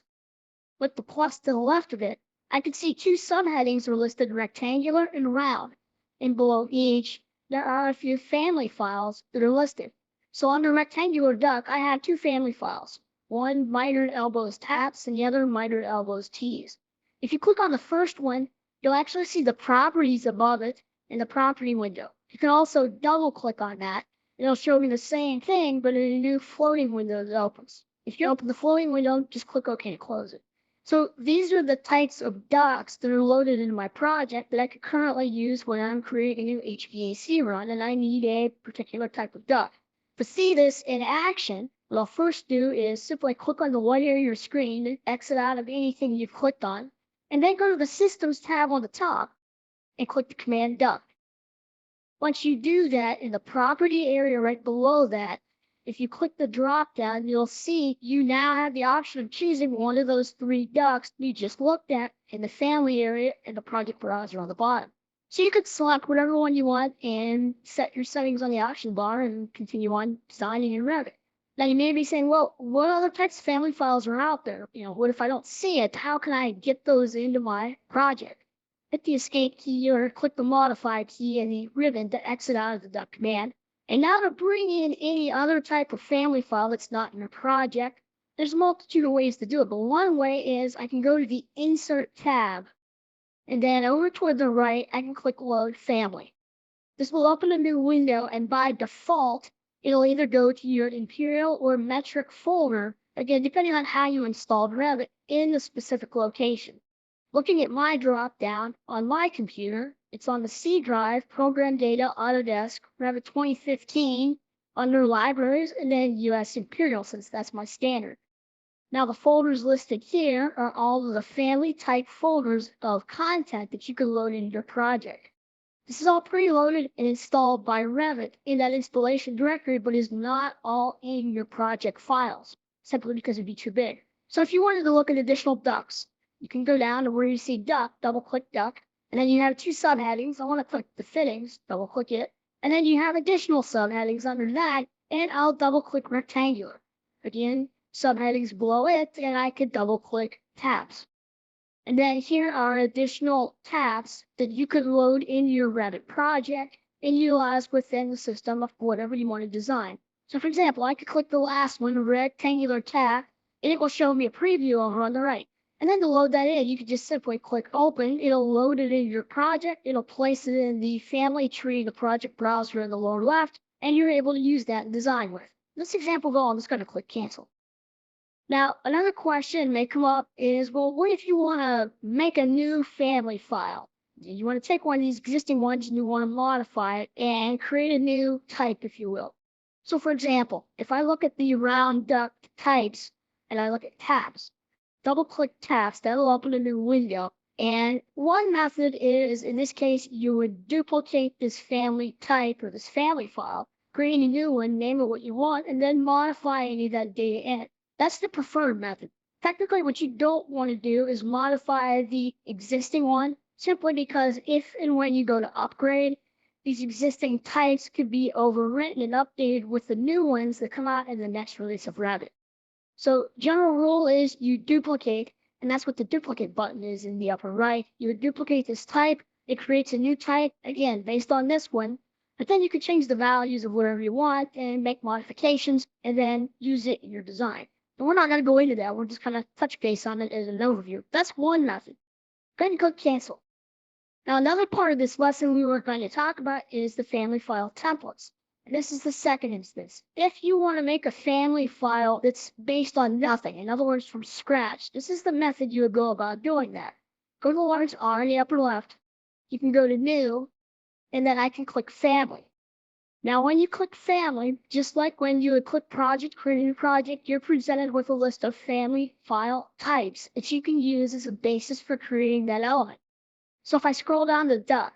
with the plus to the left of it, I can see two subheadings are listed, rectangular and round. And below each, there are a few family files that are listed. So under rectangular duct, I have two family files. One mitered elbows taps and the other mitered elbows tees. If you click on the first one, you'll actually see the properties above it in the property window. You can also double click on that. It'll show me the same thing, but in a new floating window that opens. If you open the floating window, just click OK to close it. So these are the types of ducts that are loaded into my project that I could currently use when I'm creating an HVAC run and I need a particular type of duct. To see this in action, what I'll first do is simply click on the white area of your screen and exit out of anything you've clicked on, and then go to the Systems tab on the top and click the command duct. Once you do that, in the property area right below that, if you click the drop down, you'll see you now have the option of choosing one of those three ducts you just looked at in the family area and the project browser on the bottom. So you could select whatever one you want and set your settings on the option bar and continue on designing in Revit. Now you may be saying, well, what other types of family files are out there? What if I don't see it? How can I get those into my project? Hit the Escape key or click the Modify key and the ribbon to exit out of the duct command. And now to bring in any other type of family file that's not in a project, there's a multitude of ways to do it. But one way is I can go to the Insert tab, and then over toward the right, I can click Load Family. This will open a new window, and by default, it'll either go to your Imperial or Metric folder, again, depending on how you installed Revit in the specific location. Looking at my drop-down on my computer, it's on the C drive, Program Data, Autodesk, Revit 2015, under Libraries, and then US Imperial, since that's my standard. Now the folders listed here are all of the family type folders of content that you can load into your project. This is all preloaded and installed by Revit in that installation directory, but is not all in your project files, simply because it'd be too big. So if you wanted to look at additional ducts, you can go down to where you see duct, double click duct, and then you have two subheadings. I want to click the fittings, double click it, and then you have additional subheadings under that, and I'll double click rectangular. Again, subheadings below it, and I could double click tabs. And then here are additional tabs that you could load in your Revit project and utilize within the system of whatever you want to design. So for example, I could click the last one, rectangular tab, and it will show me a preview over on the right. And then to load that in, you can just simply click open. It'll load it in your project. It'll place it in the family tree, the project browser in the lower left, and you're able to use that in design with. This example though, I'm just going to click cancel. Now, another question may come up is, well, what if you want to make a new family file? You want to take one of these existing ones and you want to modify it and create a new type, if you will. So for example, if I look at the round duct types and I look at tabs, double click tabs, that'll open a new window. And one method is, in this case, you would duplicate this family type or this family file, create a new one, name it what you want, and then modify any of that data in it. That's the preferred method. Technically, what you don't want to do is modify the existing one, simply because if and when you go to upgrade, these existing types could be overwritten and updated with the new ones that come out in the next release of Revit. So general rule is you duplicate, and that's what the duplicate button is in the upper right. You would duplicate this type, it creates a new type, again, based on this one, but then you can change the values of whatever you want and make modifications and then use it in your design. And we're not going to go into that. We're just kind of touch base on it as an overview. That's one method. Then click cancel. Now, another part of this lesson we were going to talk about is the family file templates. And this is the second instance. If you want to make a family file that's based on nothing, in other words, from scratch, this is the method you would go about doing that. Go to the large R in the upper left. You can go to New, and then I can click Family. Now, when you click Family, just like when you would click Project, create a new project, you're presented with a list of family file types that you can use as a basis for creating that element. So if I scroll down to duck,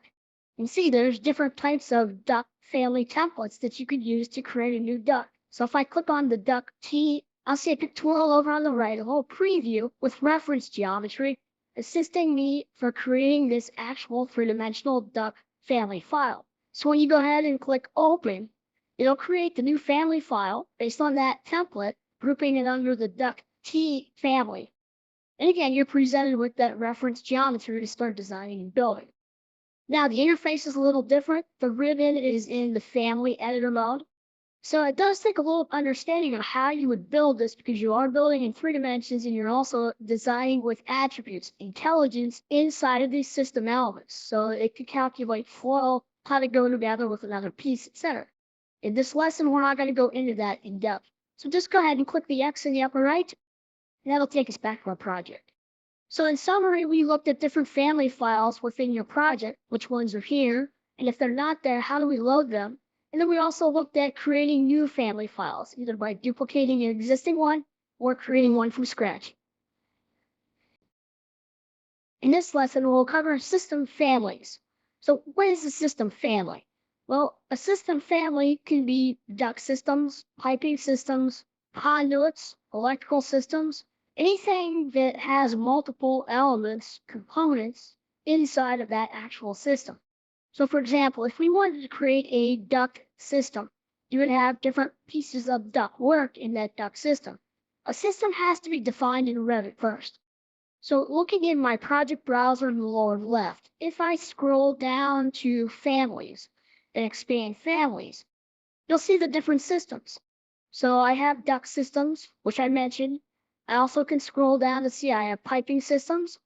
you can see there's different types of duck family templates that you could use to create a new duck. So if I click on the duck T, I'll see a pictorial over on the right, a little preview with reference geometry, assisting me for creating this actual three-dimensional duck family file. So when you go ahead and click open, it'll create the new family file based on that template, grouping it under the duck T family. And again, you're presented with that reference geometry to start designing and building. Now, the interface is a little different. The ribbon is in the family editor mode. So it does take a little understanding of how you would build this because you are building in 3 dimensions and you're also designing with attributes, intelligence inside of these system elements. So it could calculate flow, how to go together with another piece, etc. In this lesson, we're not going to go into that in depth. So just go ahead and click the X in the upper right, and that'll take us back to our project. So in summary, we looked at different family files within your project, which ones are here, and if they're not there, how do we load them? And then we also looked at creating new family files, either by duplicating an existing one or creating one from scratch. In this lesson, we'll cover system families. So what is a system family? Well, a system family can be duct systems, piping systems, conduits, electrical systems, anything that has multiple elements, components inside of that actual system. So for example, if we wanted to create a duct system, you would have different pieces of duct work in that duct system. A system has to be defined in Revit first. So looking in my project browser in the lower left, if I scroll down to families and expand families, you'll see the different systems. So I have duct systems, which I mentioned. I also can scroll down to see I have piping systems,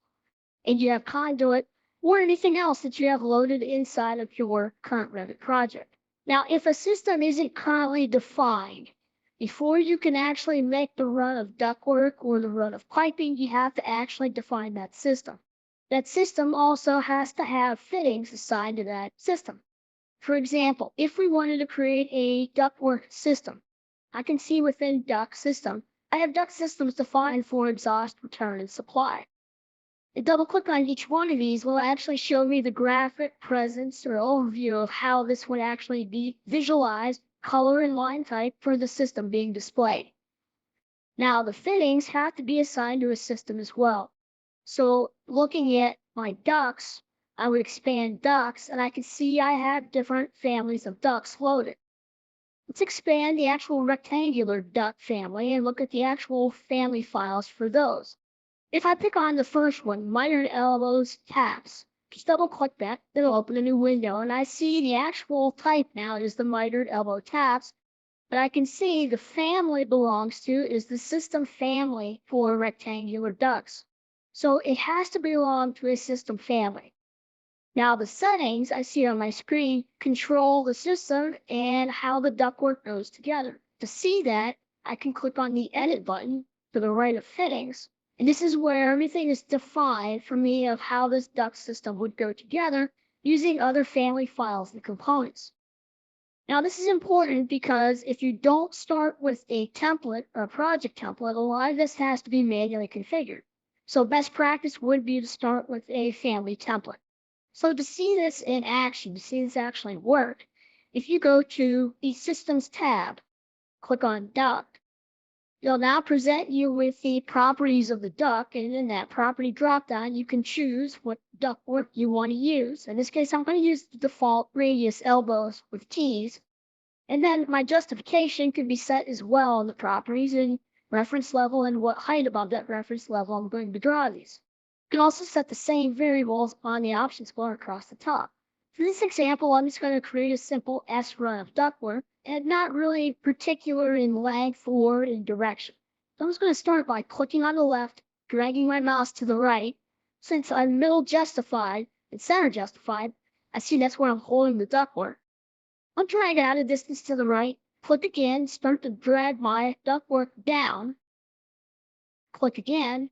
and you have conduit, or anything else that you have loaded inside of your current Revit project. Now, if a system isn't currently defined, before you can actually make the run of ductwork or the run of piping, you have to actually define that system. That system also has to have fittings assigned to that system. For example, if we wanted to create a ductwork system, I can see within duct system, I have duct systems defined for exhaust, return, and supply. A double click on each one of these will actually show me the graphic presence or overview of how this would actually be visualized, color and line type for the system being displayed. Now the fittings have to be assigned to a system as well. So looking at my ducts, I would expand ducts and I can see I have different families of ducts loaded. Let's expand the actual rectangular duct family and look at the actual family files for those. If I pick on the first one, mitered elbows taps, just double click that, it'll open a new window, and I see the actual type now is the mitered elbow taps, but I can see the family it belongs to is the system family for rectangular ducts. So it has to belong to a system family. Now the settings I see on my screen control the system and how the ductwork goes together. To see that, I can click on the Edit button to the right of Fittings, and this is where everything is defined for me of how this duct system would go together using other family files and components. Now this is important because if you don't start with a template or a project template, a lot of this has to be manually configured. So best practice would be to start with a family template. So to see this in action, to see this actually work, if you go to the Systems tab, click on Duct, it'll now present you with the properties of the duct, and in that property dropdown, you can choose what ductwork you want to use. In this case, I'm going to use the default radius elbows with T's, and then my justification could be set as well in the properties, and reference level and what height above that reference level I'm going to draw these. You can also set the same variables on the options bar across the top. For this example, I'm just going to create a simple S run of ductwork and not really particular in length or in direction. So I'm just going to start by clicking on the left, dragging my mouse to the right. Since I'm middle justified and center justified, I see that's where I'm holding the ductwork. I'll drag out a distance to the right, click again, start to drag my ductwork down, click again,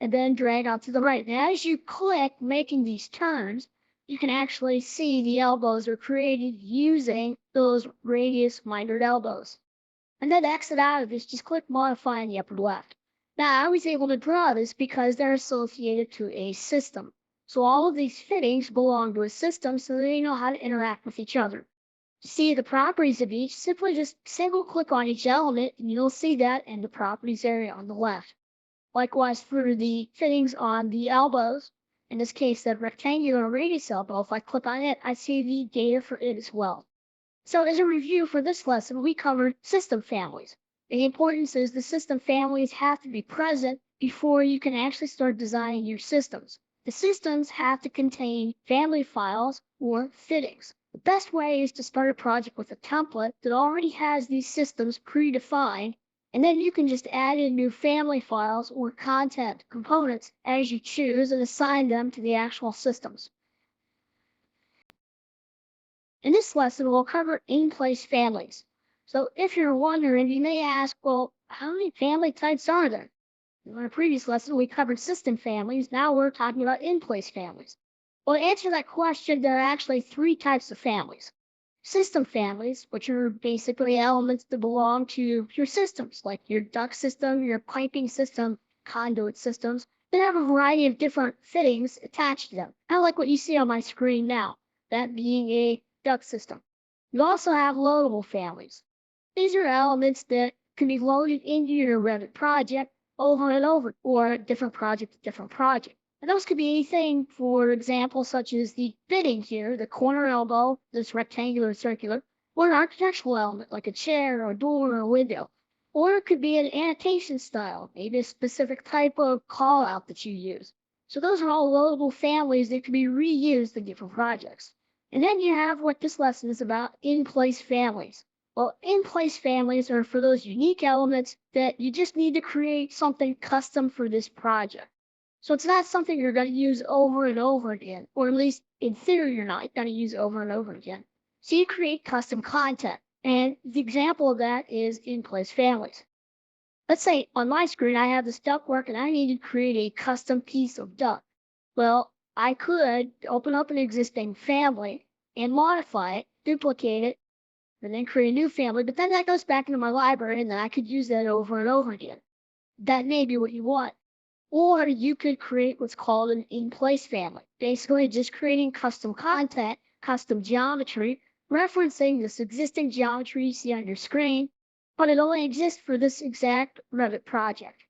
and then drag out to the right. Now, as you click making these turns, you can actually see the elbows are created using those radius mitered elbows. And then to exit out of this, just click Modify in the upper left. Now, I was able to draw this because they're associated to a system. So all of these fittings belong to a system, so they know how to interact with each other. To see the properties of each, simply just single click on each element and you'll see that in the properties area on the left. Likewise for the fittings on the elbows, in this case that rectangular radius elbow, if I click on it, I see the data for it as well. So as a review for this lesson, we covered system families. The importance is the system families have to be present before you can actually start designing your systems. The systems have to contain family files or fittings. The best way is to start a project with a template that already has these systems predefined, and then you can just add in new family files or content components as you choose and assign them to the actual systems. In this lesson, we'll cover in-place families. So if you're wondering, you may ask, well, how many family types are there? In our previous lesson, we covered system families. Now we're talking about in-place families. Well, to answer that question, there are actually three types of families. System families, which are basically elements that belong to your systems, like your duct system, your piping system, conduit systems, that have a variety of different fittings attached to them, kind of like what you see on my screen now, that being a duct system. You also have loadable families. These are elements that can be loaded into your Revit project over and over, or different project to different project. And those could be anything, for example, such as the fitting here, the corner elbow, this rectangular circular, or an architectural element like a chair or a door or a window. Or it could be an annotation style, maybe a specific type of call out that you use. So those are all loadable families that can be reused in different projects. And then you have what this lesson is about, in-place families. Well, in-place families are for those unique elements that you just need to create something custom for this project. So it's not something you're going to use over and over again, or at least in theory you're not going to use over and over again. So you create custom content, and the example of that is in-place families. Let's say on my screen I have this ductwork and I need to create a custom piece of duct. Well, I could open up an existing family and modify it, duplicate it, and then create a new family, but then that goes back into my library and then I could use that over and over again. That may be what you want. Or you could create what's called an in-place family, basically just creating custom content, custom geometry, referencing this existing geometry you see on your screen, but it only exists for this exact Revit project.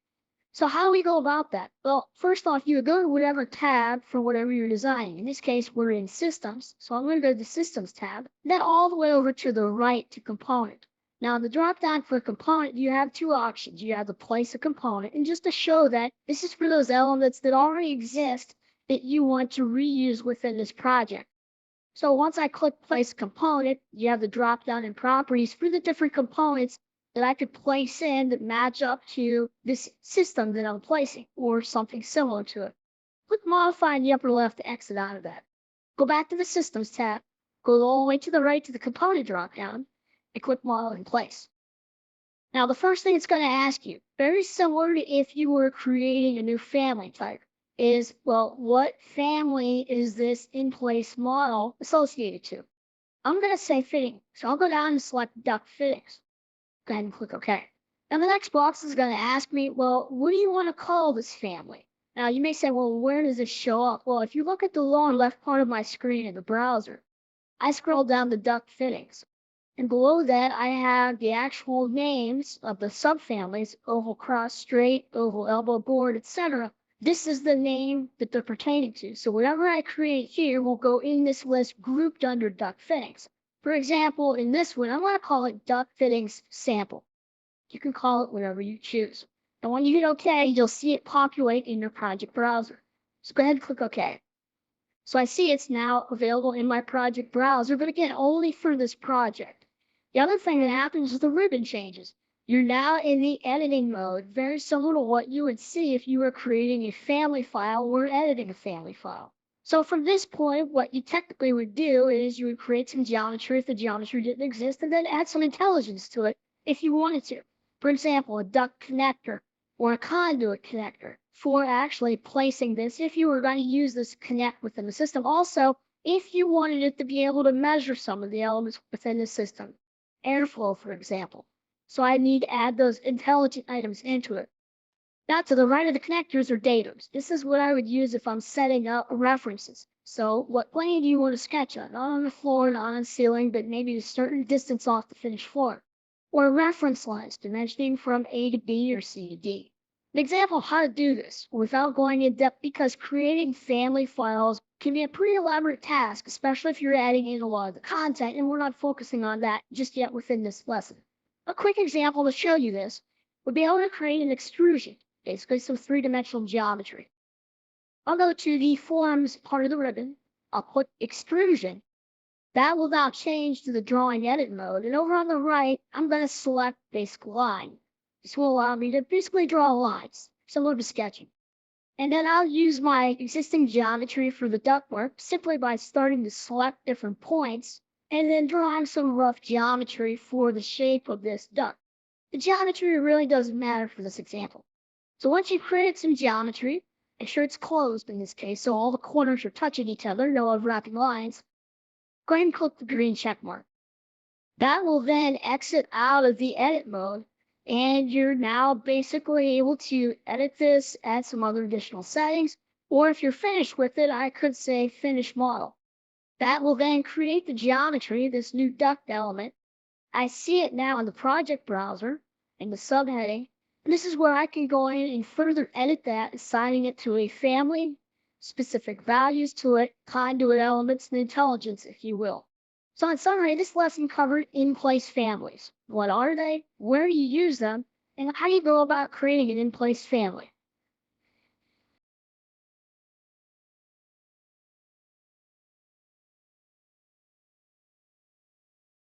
So how do we go about that? Well, first off, you would go to whatever tab for whatever you're designing. In this case, we're in Systems, so I'm going to go to the Systems tab, then all the way over to the right to Component. Now, in the drop-down for component, you have two options. You have to place a component, and just to show that this is for those elements that already exist that you want to reuse within this project. So once I click Place Component, you have the drop-down in Properties for the different components that I could place in that match up to this system that I'm placing, or something similar to it. Click Modify in the upper left to exit out of that. Go back to the Systems tab, go all the way to the right to the Component drop-down, and click Model in Place. Now, the first thing it's going to ask you, very similar to if you were creating a new family type, is, well, what family is this in-place model associated to? I'm going to say fitting, so I'll go down and select duct fittings. Go ahead and click OK. Now, the next box is going to ask me, well, what do you want to call this family? Now, you may say, well, where does this show up? Well, if you look at the lower left part of my screen in the browser, I scroll down to duct fittings. And below that, I have the actual names of the subfamilies, oval cross, straight, oval elbow board, etc. This is the name that they're pertaining to. So whatever I create here will go in this list grouped under duct fittings. For example, in this one, I want to call it duct fittings sample. You can call it whatever you choose. And when you hit OK, you'll see it populate in your project browser. So go ahead and click OK. So I see it's now available in my project browser, but again, only for this project. The other thing that happens is the ribbon changes. You're now in the editing mode, very similar to what you would see if you were creating a family file or editing a family file. So from this point, what you technically would do is you would create some geometry if the geometry didn't exist, and then add some intelligence to it if you wanted to. For example, a duct connector or a conduit connector for actually placing this if you were going to use this connect within the system. Also, if you wanted it to be able to measure some of the elements within the system, airflow, for example. So I need to add those intelligent items into it. Now to the right of the connectors are datums. This is what I would use if I'm setting up references. So what plane do you want to sketch on? Not on the floor, not on the ceiling, but maybe a certain distance off the finished floor. Or reference lines, dimensioning from A to B or C to D. An example of how to do this without going in depth, because creating family files can be a pretty elaborate task, especially if you're adding in a lot of the content, and we're not focusing on that just yet within this lesson. A quick example to show you this would be able to create an extrusion, basically some three-dimensional geometry. I'll go to the forms part of the ribbon. I'll click extrusion. That will now change to the drawing edit mode. And over on the right, I'm going to select basic line. This will allow me to basically draw lines, similar to sketching. And then I'll use my existing geometry for the ductwork simply by starting to select different points and then drawing some rough geometry for the shape of this duct. The geometry really doesn't matter for this example. So once you've created some geometry, make sure it's closed in this case, so all the corners are touching each other, no overlapping lines, go ahead and click the green check mark. That will then exit out of the edit mode, and you're now basically able to edit this, add some other additional settings, or if you're finished with it, I could say finish model. That will then create the geometry, this new duct element. I see it now in the project browser in the subheading. And this is where I can go in and further edit that, assigning it to a family, specific values to it, conduit elements, and intelligence, if you will. So in summary, this lesson covered in-place families. What are they, where you use them, and how you go about creating an in-place family.